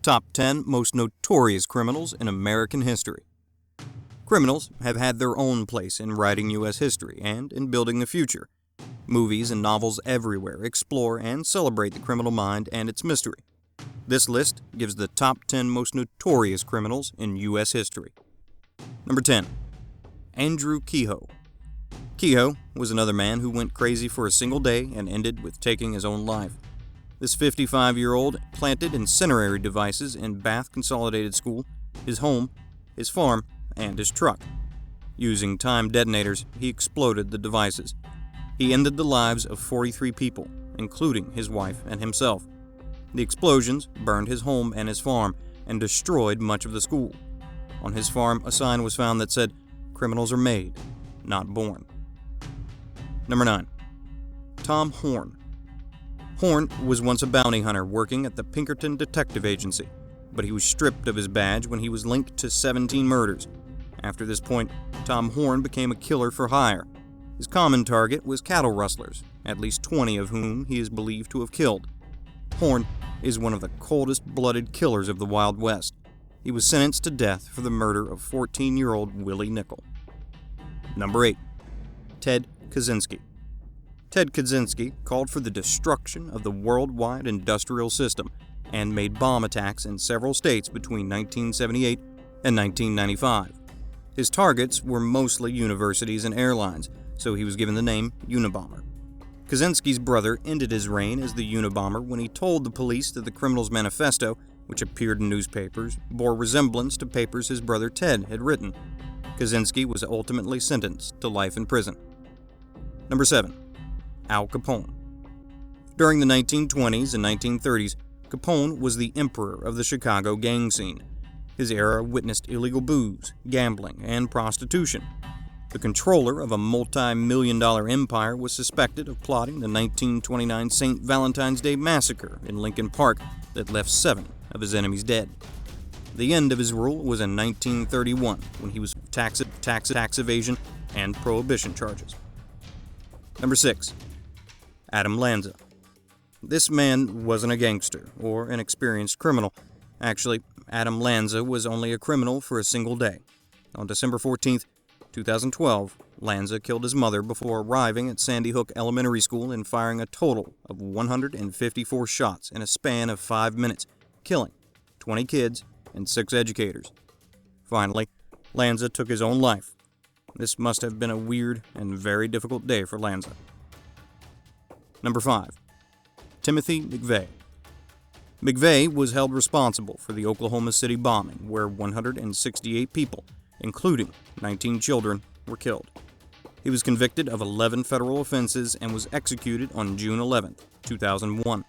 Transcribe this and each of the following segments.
Top 10 Most Notorious Criminals in American History. Criminals have had their own place in writing U.S. history and in building the future. Movies and novels everywhere explore and celebrate the criminal mind and its mystery. This list gives the top 10 most notorious criminals in U.S. history. Number 10. Andrew Kehoe. Kehoe was another man who went crazy for a single day and ended with taking his own life. This 55-year-old planted incendiary devices in Bath Consolidated School, his home, his farm, and his truck. Using time detonators, he exploded the devices. He ended the lives of 43 people, including his wife and himself. The explosions burned his home and his farm and destroyed much of the school. On his farm, a sign was found that said, "Criminals are made, not born." Number 9. Tom Horn. Horn was once a bounty hunter working at the Pinkerton Detective Agency, but he was stripped of his badge when he was linked to 17 murders. After this point, Tom Horn became a killer for hire. His common target was cattle rustlers, at least 20 of whom he is believed to have killed. Horn is one of the coldest-blooded killers of the Wild West. He was sentenced to death for the murder of 14-year-old Willie Nickel. Number 8. Ted Kaczynski. Ted Kaczynski called for the destruction of the worldwide industrial system and made bomb attacks in several states between 1978 and 1995. His targets were mostly universities and airlines, so he was given the name Unabomber. Kaczynski's brother ended his reign as the Unabomber when he told the police that the criminal's manifesto, which appeared in newspapers, bore resemblance to papers his brother Ted had written. Kaczynski was ultimately sentenced to life in prison. Number 7. Al Capone. During the 1920s and 1930s, Capone was the emperor of the Chicago gang scene. His era witnessed illegal booze, gambling, and prostitution. The controller of a multi-million-dollar empire was suspected of plotting the 1929 St. Valentine's Day massacre in Lincoln Park that left 7 of his enemies dead. The end of his rule was in 1931 when he was tax evasion and prohibition charges. Number 6. Adam Lanza. This man wasn't a gangster or an experienced criminal. Actually, Adam Lanza was only a criminal for a single day. On December 14, 2012, Lanza killed his mother before arriving at Sandy Hook Elementary School and firing a total of 154 shots in a span of 5 minutes, killing 20 kids and 6 educators. Finally, Lanza took his own life. This must have been a weird and very difficult day for Lanza. Number 5. Timothy McVeigh. McVeigh was held responsible for the Oklahoma City bombing, where 168 people, including 19 children, were killed. He was convicted of 11 federal offenses and was executed on June 11, 2001.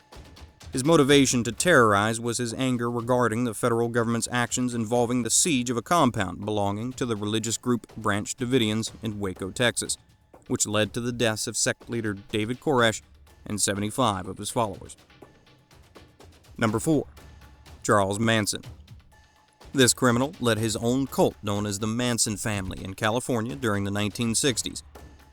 His motivation to terrorize was his anger regarding the federal government's actions involving the siege of a compound belonging to the religious group Branch Davidians in Waco, Texas, which led to the deaths of sect leader David Koresh and 75 of his followers. Number 4. Charles Manson. This criminal led his own cult known as the Manson family in California during the 1960s.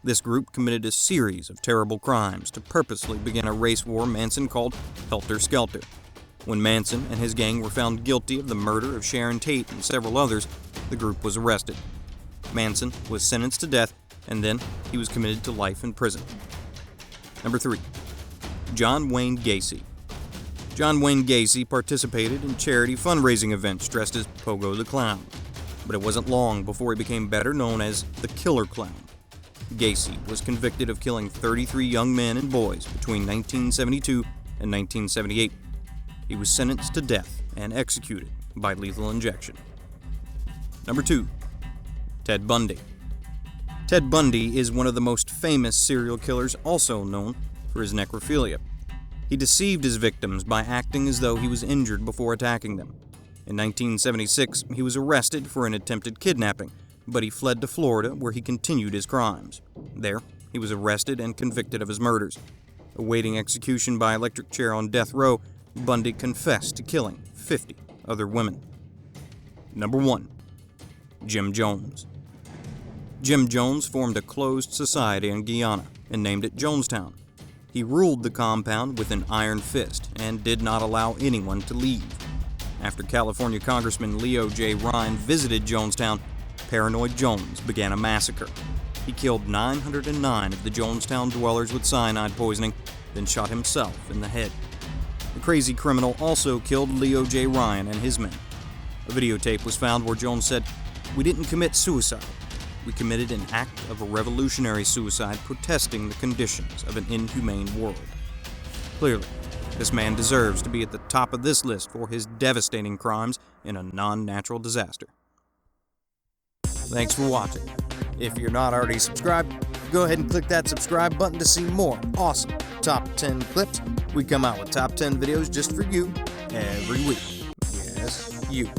This group committed a series of terrible crimes to purposely begin a race war Manson called Helter Skelter. When Manson and his gang were found guilty of the murder of Sharon Tate and several others, the group was arrested. Manson was sentenced to death, and then he was committed to life in prison. Number 3. John Wayne Gacy. John Wayne Gacy participated in charity fundraising events dressed as Pogo the Clown, but it wasn't long before he became better known as the Killer Clown. Gacy was convicted of killing 33 young men and boys between 1972 and 1978. He was sentenced to death and executed by lethal injection. Number 2. Ted Bundy. Ted Bundy is one of the most famous serial killers, also known for his necrophilia. He deceived his victims by acting as though he was injured before attacking them. In 1976, he was arrested for an attempted kidnapping, but he fled to Florida where he continued his crimes. There, he was arrested and convicted of his murders. Awaiting execution by electric chair on death row, Bundy confessed to killing 50 other women. Number 1. Jim Jones. Jim Jones formed a closed society in Guyana and named it Jonestown. He ruled the compound with an iron fist and did not allow anyone to leave. After California Congressman Leo J. Ryan visited Jonestown, Paranoid Jones began a massacre. He killed 909 of the Jonestown dwellers with cyanide poisoning, then shot himself in the head. The crazy criminal also killed Leo J. Ryan and his men. A videotape was found where Jones said, "We didn't commit suicide. We committed an act of a revolutionary suicide protesting the conditions of an inhumane world." Clearly, this man deserves to be at the top of this list for his devastating crimes in a non-natural disaster. Thanks for watching. If you're not already subscribed, go ahead and click that subscribe button to see more awesome top 10 clips. We come out with top 10 videos just for you every week. Yes, you.